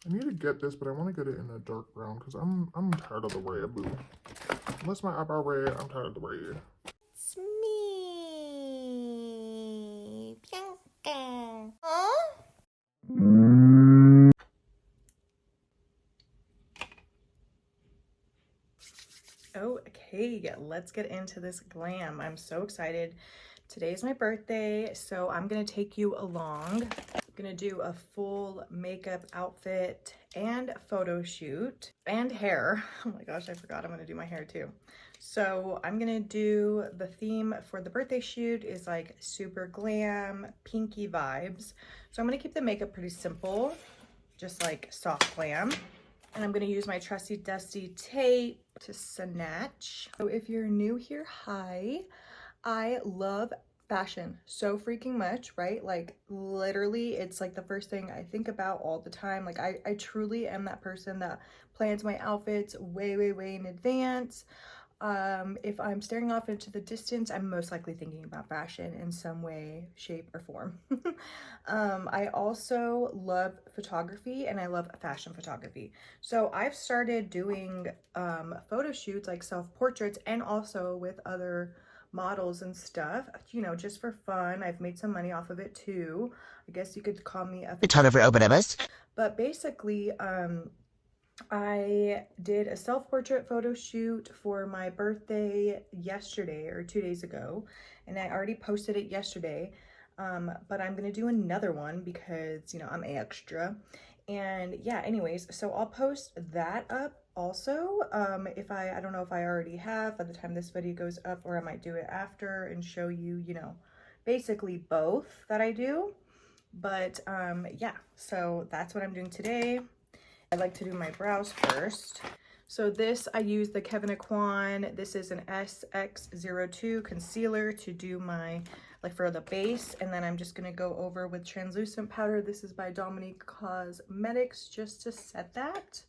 I need to get this, but I want to get it in a dark brown because I'm tired of the red, boo. Unless my eyebrow red, I'm tired of the red. It's me, Bianca. Huh? Okay, let's get into this glam. I'm so excited. Today's my birthday, so I'm gonna take you along. I'm gonna do a full makeup outfit and photo shoot and hair. Oh my gosh, I forgot I'm gonna do my hair too. So I'm gonna do the theme for the birthday shoot is like super glam, pinky vibes. So I'm gonna keep the makeup pretty simple, just like soft glam. And I'm gonna use my trusty dusty tape to snatch. So if you're new here, hi. I love fashion so freaking much, right? Like literally it's like the first thing I think about all the time. Like I truly am that person that plans my outfits way in advance. If I'm staring off into the distance, I'm most likely thinking about fashion in some way, shape, or form. I also love photography and I love fashion photography. So I've started doing photo shoots, like self-portraits, and also with other models and stuff, you know, just for fun. I've made some money off of it too. I guess you could call me a photographer. But basically, I did a self-portrait photo shoot for my birthday yesterday or 2 days ago, and I already posted it yesterday. But I'm gonna do another one because, you know, I'm extra. And yeah, anyways, so I'll post that up also. If I don't know if I already have by the time this video goes up, or I might do it after and show you, you know, basically both that I do. But yeah, so that's what I'm doing today. I like to do my brows first. So this, I use the Kevyn Aquain. This is an SX02 concealer to do my, like for the base. And then I'm just gonna go over with translucent powder. This is by Dominique Cosmetics, just to set that.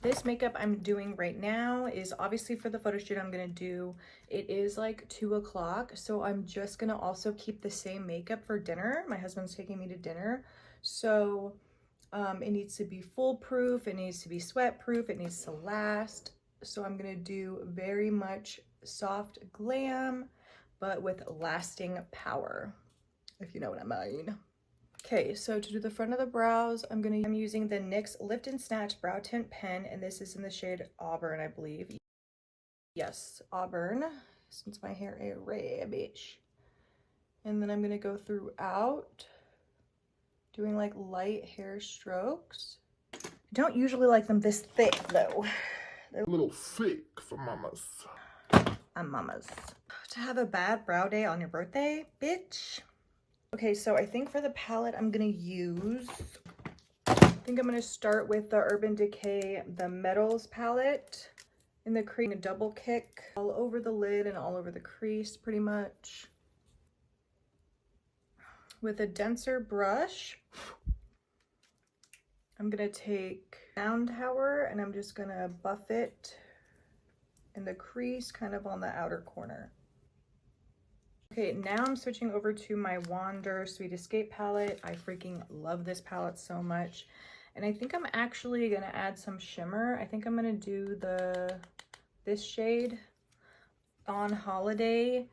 This makeup I'm doing right now is obviously for the photo shoot I'm gonna do. It is like 2 o'clock, so I'm just gonna also keep the same makeup for dinner. My husband's taking me to dinner. So it needs to be foolproof, it needs to be sweat proof, it needs to last. So I'm gonna do very much soft glam, but with lasting power, if you know what I mean. Okay, so to do the front of the brows, I'm using the NYX Lift and Snatch Brow Tint Pen, and this is in the shade Auburn, I believe. Yes, Auburn, since my hair is red, bitch. And then I'm gonna go throughout, doing like light hair strokes. I don't usually like them this thick though. They're a little thick for mamas. I'm mamas. To have a bad brow day on your birthday, bitch. Okay, so I think for the palette I'm gonna use, I think I'm gonna start with the Urban Decay, the Metals palette in the cream, a double kick all over the lid and all over the crease pretty much. With a denser brush, I'm gonna take Sound Tower and I'm just gonna buff it in the crease, kind of on the outer corner. Okay, now I'm switching over to my Wander Sweet Escape palette. I freaking love this palette so much. And I think I'm actually gonna add some shimmer. I think I'm gonna do this shade On Holiday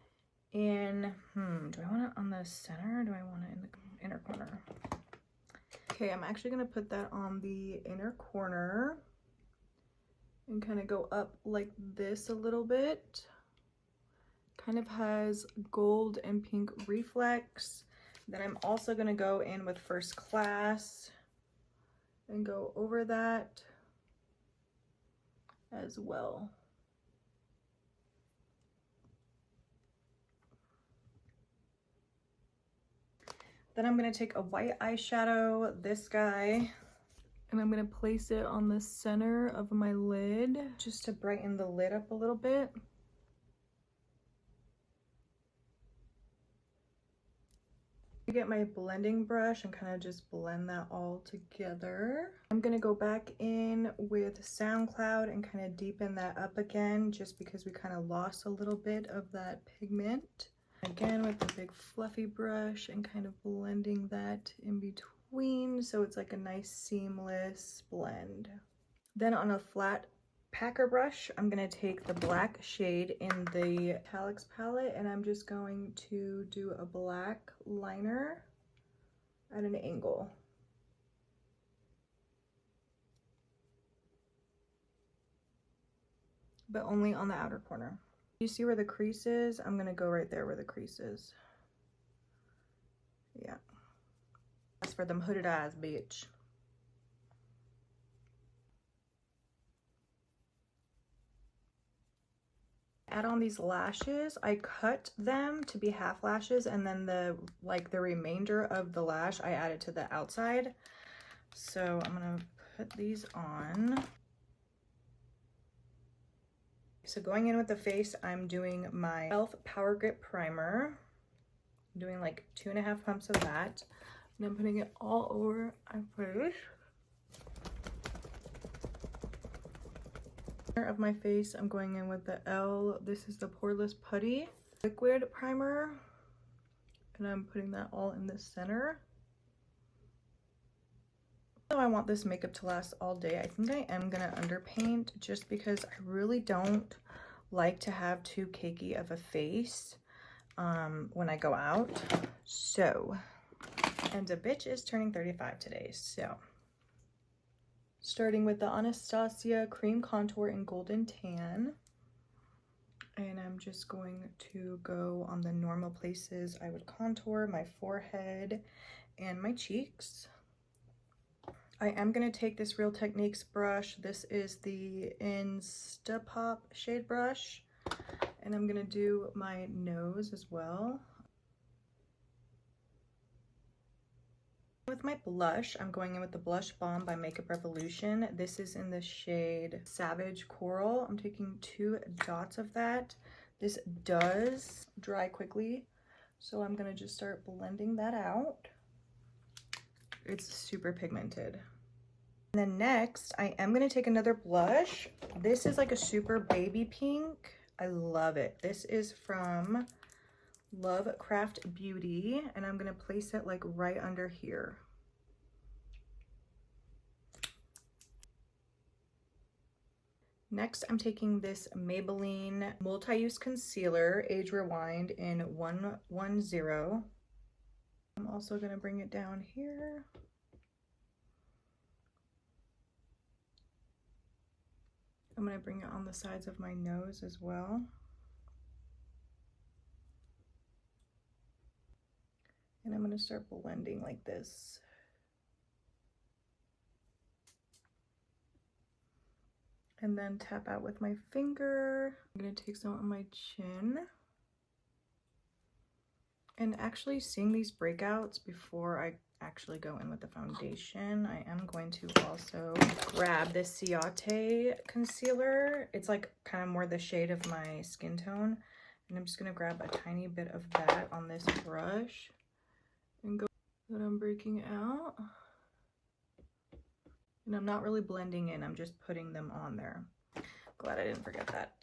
in, do I want it on the center or do I want it in the inner corner? Okay, I'm actually gonna put that on the inner corner and kind of go up like this a little bit. Kind of has gold and pink reflex. Then I'm also gonna go in with First Class and go over that as well. Then I'm gonna take a white eyeshadow, this guy, and I'm gonna place it on the center of my lid just to brighten the lid up a little bit. I get my blending brush and kind of just blend that all together. I'm gonna go back in with SoundCloud and kind of deepen that up again, just because we kind of lost a little bit of that pigment. Again with the big fluffy brush and kind of blending that in between. between, so it's like a nice seamless blend. Then on a flat packer brush, I'm gonna take the black shade in the Metallics palette, and I'm just going to do a black liner at an angle. But only on the outer corner. You see where the crease is? I'm gonna go right there where the crease is. Yeah. That's for them hooded eyes, bitch. Add on these lashes. I cut them to be half lashes, and then the remainder of the lash I added to the outside. So I'm gonna put these on. So going in with the face, I'm doing my e.l.f. Power Grip Primer. I'm doing like 2.5 pumps of that, and I'm putting it all over my face. Of my face, I'm going in with the this is the Poreless Putty Liquid Primer, and I'm putting that all in the center. So I want this makeup to last all day. I think I am gonna underpaint just because I really don't like to have too cakey of a face when I go out. So, and a bitch is turning 35 today, so. Starting with the Anastasia Cream Contour in Golden Tan. And I'm just going to go on the normal places I would contour, my forehead and my cheeks. I am going to take this Real Techniques brush. This is the Instapop shade brush. And I'm going to do my nose as well. With my blush, I'm going in with the Blush Bomb by Makeup Revolution. This is in the shade Savage Coral. I'm taking 2 dots of that. This does dry quickly, so I'm gonna just start blending that out. It's super pigmented. And then next, I am gonna take another blush. This is like a super baby pink. I love it. This is from Lovecraft Beauty, and I'm gonna place it like right under here. Next, I'm taking this Maybelline Multi-Use Concealer, Age Rewind in 110. I'm also gonna bring it down here. I'm gonna bring it on the sides of my nose as well. And I'm gonna start blending like this. And then tap out with my finger. I'm gonna take some on my chin. And actually seeing these breakouts before I actually go in with the foundation, I am going to also grab this Ciate concealer. It's like kind of more the shade of my skin tone. And I'm just gonna grab a tiny bit of that on this brush and go that I'm breaking out. And I'm not really blending in, I'm just putting them on there. Glad I didn't forget that.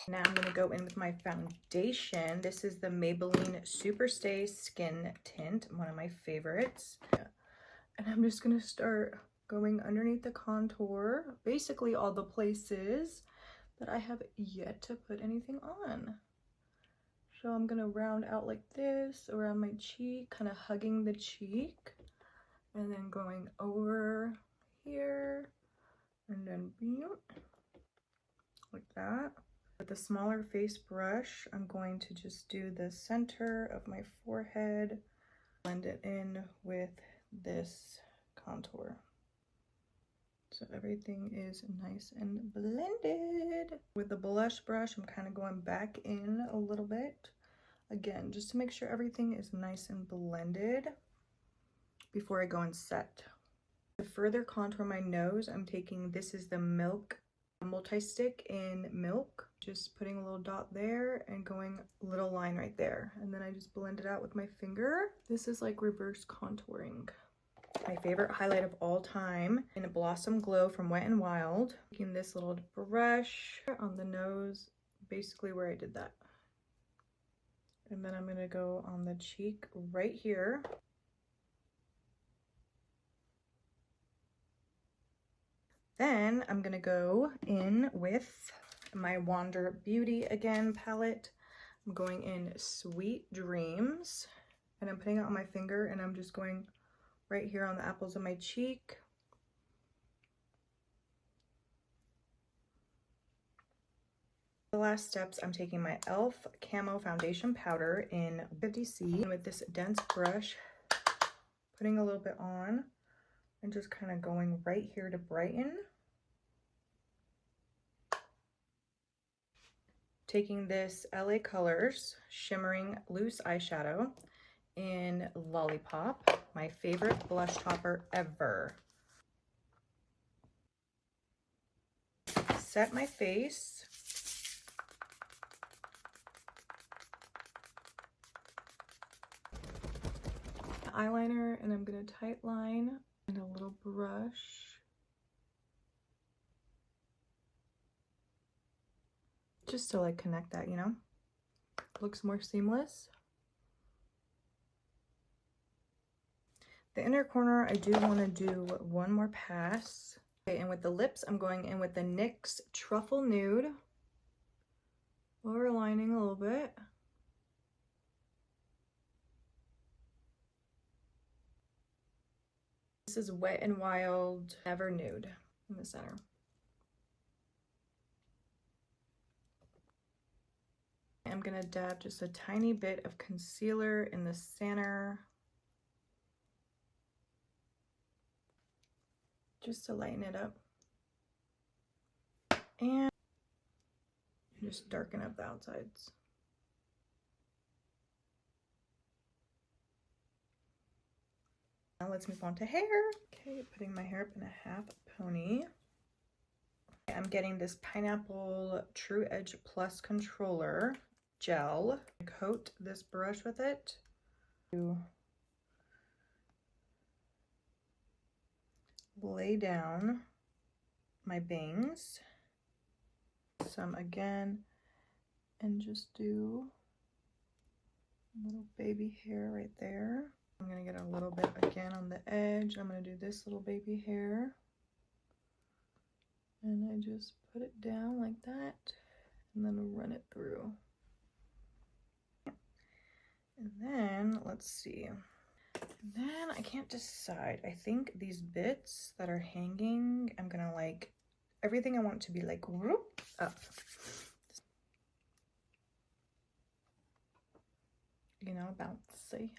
Now I'm gonna go in with my foundation. This is the Maybelline Superstay Skin Tint, one of my favorites. And I'm just gonna start going underneath the contour, basically all the places that I have yet to put anything on. So I'm gonna round out like this around my cheek, kind of hugging the cheek, and then going over here, and then like that. With a smaller face brush, I'm going to just do the center of my forehead, blend it in with this contour. So everything is nice and blended. With the blush brush, I'm kind of going back in a little bit. Again, just to make sure everything is nice and blended before I go and set. To further contour my nose, I'm taking, this is the Milk Multi-Stick in Milk. Just putting a little dot there and going a little line right there. And then I just blend it out with my finger. This is like reverse contouring. My favorite highlight of all time in a Blossom Glow from Wet n Wild. Taking this little brush on the nose, basically where I did that. And then I'm gonna go on the cheek right here. Then I'm gonna go in with my Wander Beauty again palette. I'm going in Sweet Dreams, and I'm putting it on my finger, and I'm just going right here on the apples of my cheek. The last steps, I'm taking my e.l.f. Camo Foundation Powder in 50C with this dense brush, putting a little bit on, and just kind of going right here to brighten. Taking this LA Colors Shimmering Loose Eyeshadow in Lollipop, my favorite blush topper ever. Set my face. Eyeliner, and I'm gonna tight line and a little brush. Just to like connect that, you know? Looks more seamless. The inner corner, I do want to do one more pass. Okay, and with the lips, I'm going in with the NYX Truffle Nude. Overlining a little bit. This is Wet n Wild Ever Nude in the center. I'm gonna dab just a tiny bit of concealer in the center, just to lighten it up, and just darken up the outsides. Now let's move on to hair. Okay, putting my hair up in a half pony. I'm getting this Pineapple True Edge Plus Controller Gel. Coat this brush with it to lay down my bangs. Some again, and just do a little baby hair right there. I'm gonna get a little bit again on the edge. I'm gonna do this little baby hair, and I just put it down like that, and then run it through. And then let's see. And then I can't decide. I think these bits that are hanging, I'm gonna like everything I want to be like whoop up. You know, bouncy.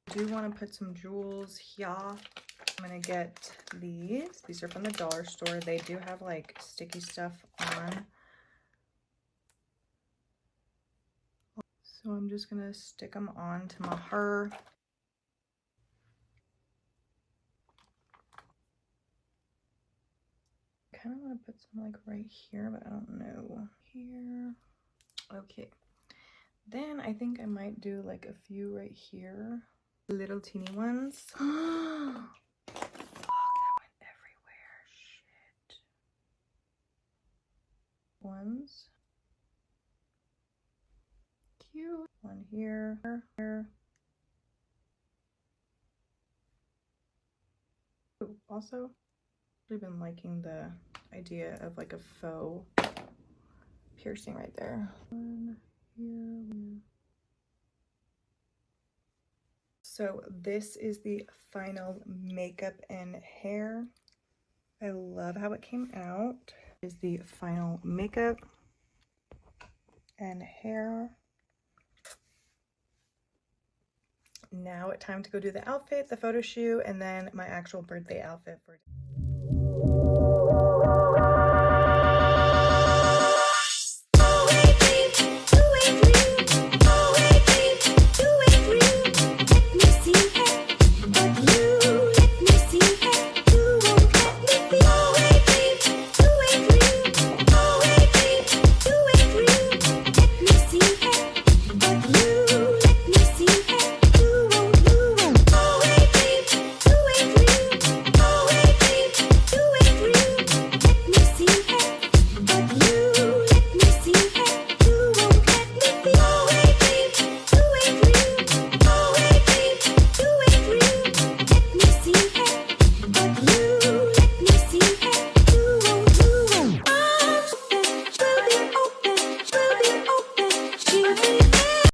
I do want to put some jewels here. I'm gonna get these. These are from the dollar store. They do have like sticky stuff on. So I'm just gonna stick them on to my hair. I kind of want to put some like right here, but I don't know. Here. Okay. Then I think I might do like a few right here. Little teeny ones. Oh, that went everywhere. Shit. Ones. Cute. One here. Here. Ooh, also, I've been liking the idea of like a faux piercing right there. One here. So this is the final makeup and hair. I love how it came out. This is the final makeup and hair. Now it's time to go do the outfit, the photo shoot, and then my actual birthday outfit for